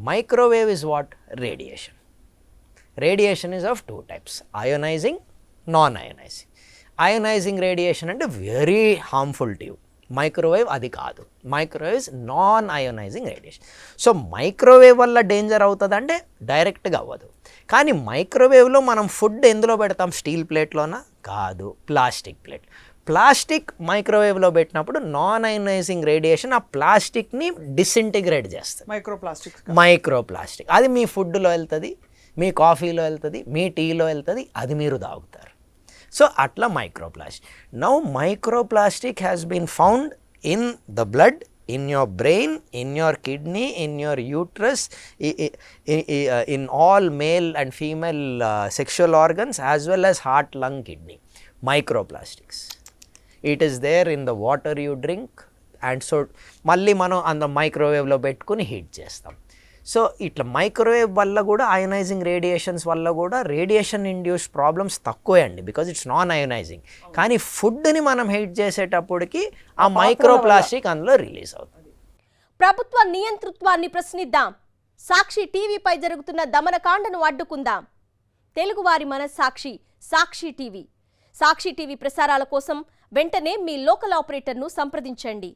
Microwave is what? Radiation. Radiation is of 2 types, ionising, non ionising. Ionising radiation అంటే very harmful to you. Microwave అది కాదు. Microwave is non ionising radiation. So microwave వల్ల danger అవుతుంది అంటే డైరెక్ట్గా అవ్వదు. కానీ మైక్రోవేవ్లో మనం ఫుడ్ ఎందులో పెడతాం? స్టీల్ ప్లేట్లోనా? కాదు, ప్లాస్టిక్ ప్లేట్. ప్లాస్టిక్ మైక్రోవేవ్లో పెట్టినప్పుడు నాన్ అయోనైజింగ్ రేడియేషన్ ఆ ప్లాస్టిక్ని డిసింటిగ్రేట్ చేస్తుంది. మైక్రోప్లాస్టిక్ అది మీ ఫుడ్లో వెళ్తుంది, మీ కాఫీలో వెళ్తుంది, మీ టీలో వెళ్తుంది, అది మీరు తాగుతారు. సో అట్లా microplastic. Now microplastic has been found in the blood, in your brain, in your kidney, in your uterus, in all male and female sexual organs as well as heart, lung, kidney. Microplastics. It is there in the water you drink, and so మళ్ళీ మనం అంత మైక్రోవేవ్లో పెట్టుకుని heat చేస్తాం. So ఇట్లా microwave వల్ల కూడా ionising radiations వల్ల కూడా రేడియేషన్ ఇండ్యూస్డ్ ప్రాబ్లమ్స్ తక్కువే అండి, బికాజ్ ఇట్స్ నాన్ అయోనైజింగ్. కానీ ఫుడ్ని మనం హీట్ చేసేటప్పటికి ఆ మైక్రోప్లాస్టిక్ అందులో రిలీజ్ అవుతుంది. ప్రభుత్వ నియంతృత్వాన్ని ప్రశ్నిద్దాం. సాక్షి టీవీపై జరుగుతున్న దమనకాండను అడ్డుకుందాం. తెలుగువారి మనస్సాక్షి సాక్షి టీవీ. సాక్షి టీవీ ప్రసారాల కోసం వెంటనే మీ లోకల్ ఆపరేటర్ను సంప్రదించండి.